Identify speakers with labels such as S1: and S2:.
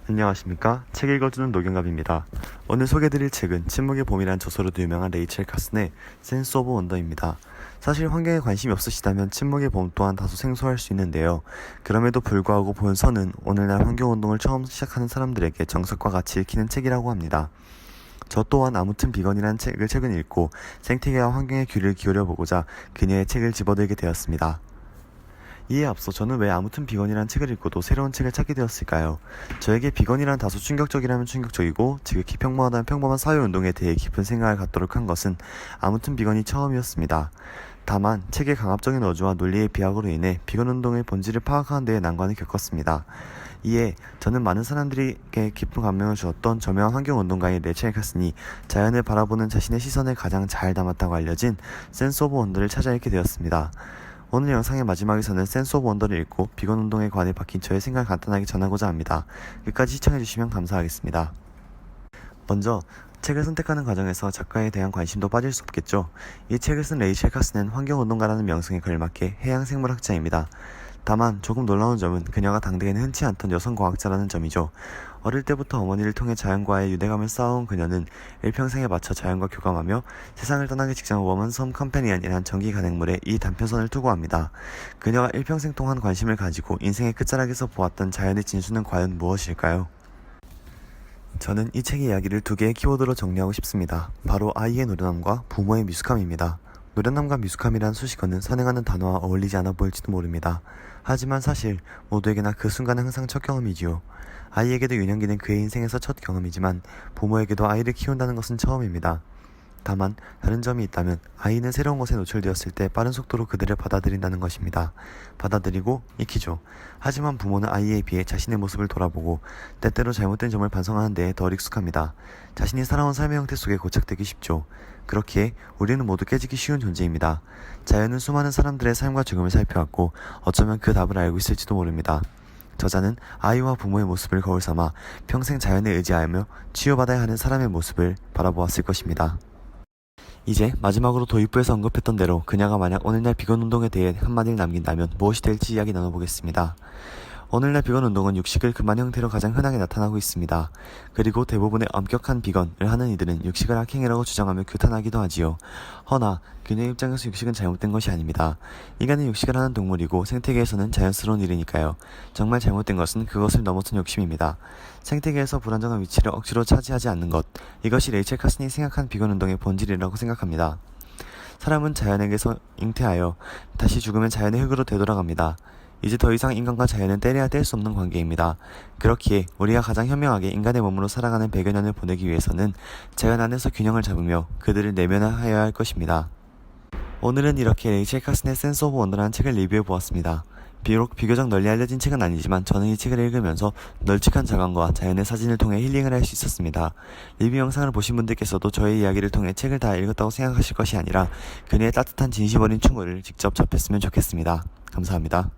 S1: 안녕하십니까. 책 읽어주는 노경갑입니다. 오늘 소개해드릴 책은 침묵의 봄이란 저서로도 유명한 레이첼 카슨의 센스 오브 원더입니다. 사실 환경에 관심이 없으시다면 침묵의 봄 또한 다소 생소할 수 있는데요. 그럼에도 불구하고 본서는 오늘날 환경운동을 처음 시작하는 사람들에게 정석과 같이 읽히는 책이라고 합니다. 저 또한 아무튼 비건이라는 책을 최근 읽고 생태계와 환경에 귀를 기울여보고자 그녀의 책을 집어들게 되었습니다. 이에 앞서 저는 왜 아무튼 비건이란 책을 읽고도 새로운 책을 찾게 되었을까요? 저에게 비건이란 다소 충격적이라면 충격적이고 지극히 평범하다면 평범한 사회운동에 대해 깊은 생각을 갖도록 한 것은 아무튼 비건이 처음이었습니다. 다만 책의 강압적인 어조와 논리의 비약으로 인해 비건운동의 본질을 파악하는 데에 난관을 겪었습니다. 이에 저는 많은 사람들에게 깊은 감명을 주었던 저명한 환경운동가인 레첼 카슨이 자연을 바라보는 자신의 시선을 가장 잘 담았다고 알려진 센스 오브 원더를 찾아 읽게 되었습니다. 오늘 영상의 마지막에서는 센스 오브 원더를 읽고 비건 운동에 관해 박힌 저의 생각을 간단하게 전하고자 합니다. 끝까지 시청해주시면 감사하겠습니다. 먼저 책을 선택하는 과정에서 작가에 대한 관심도 빠질 수 없겠죠. 이 책을 쓴 레이첼 카슨은 환경운동가라는 명성에 걸맞게 해양생물학자입니다. 다만 조금 놀라운 점은 그녀가 당대에는 흔치 않던 여성과학자라는 점이죠. 어릴 때부터 어머니를 통해 자연과의 유대감을 쌓아온 그녀는 일평생에 맞춰 자연과 교감하며 세상을 떠나기 직전 워먼 섬 컴패니언이란 전기 간행물에 이 단편선을 투고합니다. 그녀가 일평생 동안 관심을 가지고 인생의 끝자락에서 보았던 자연의 진수는 과연 무엇일까요? 저는 이 책의 이야기를 두 개의 키워드로 정리하고 싶습니다. 바로 아이의 노련함과 부모의 미숙함입니다. 노련함과 미숙함이란 수식어는 선행하는 단어와 어울리지 않아 보일지도 모릅니다. 하지만 사실 모두에게나 그 순간은 항상 첫 경험이지요. 아이에게도 유년기는 그의 인생에서 첫 경험이지만 부모에게도 아이를 키운다는 것은 처음입니다. 다만 다른 점이 있다면 아이는 새로운 것에 노출되었을 때 빠른 속도로 그들을 받아들인다는 것입니다. 받아들이고 익히죠. 하지만 부모는 아이에 비해 자신의 모습을 돌아보고 때때로 잘못된 점을 반성하는 데에 덜 익숙합니다. 자신이 살아온 삶의 형태 속에 고착되기 쉽죠. 그렇기에 우리는 모두 깨지기 쉬운 존재입니다. 자연은 수많은 사람들의 삶과 죽음을 살펴왔고 어쩌면 그 답을 알고 있을지도 모릅니다. 저자는 아이와 부모의 모습을 거울 삼아 평생 자연에 의지하며 치유받아야 하는 사람의 모습을 바라보았을 것입니다. 이제 마지막으로 도입부에서 언급했던 대로 그녀가 만약 오늘날 비건운동에 대해 한마디를 남긴다면 무엇이 될지 이야기 나눠보겠습니다. 오늘날 비건운동은 육식을 금한 형태로 가장 흔하게 나타나고 있습니다. 그리고 대부분의 엄격한 비건을 하는 이들은 육식을 악행이라고 주장하며 규탄하기도 하지요. 허나 그녀의 입장에서 육식은 잘못된 것이 아닙니다. 인간은 육식을 하는 동물이고 생태계에서는 자연스러운 일이니까요. 정말 잘못된 것은 그것을 넘어선 욕심입니다. 생태계에서 불안정한 위치를 억지로 차지하지 않는 것, 이것이 레이첼 카슨이 생각한 비건운동의 본질이라고 생각합니다. 사람은 자연에게서 잉태하여 다시 죽으면 자연의 흙으로 되돌아갑니다. 이제 더 이상 인간과 자연은 떼려야 뗄 수 없는 관계입니다. 그렇기에 우리가 가장 현명하게 인간의 몸으로 살아가는 100여 년을 보내기 위해서는 자연 안에서 균형을 잡으며 그들을 내면화하여야 할 것입니다. 오늘은 이렇게 레이첼 카슨의 센스 오브 원더라는 책을 리뷰해보았습니다. 비록 비교적 널리 알려진 책은 아니지만 저는 이 책을 읽으면서 널찍한 자강과 자연의 사진을 통해 힐링을 할 수 있었습니다. 리뷰 영상을 보신 분들께서도 저의 이야기를 통해 책을 다 읽었다고 생각하실 것이 아니라 그녀의 따뜻한 진심 어린 충고를 직접 접했으면 좋겠습니다. 감사합니다.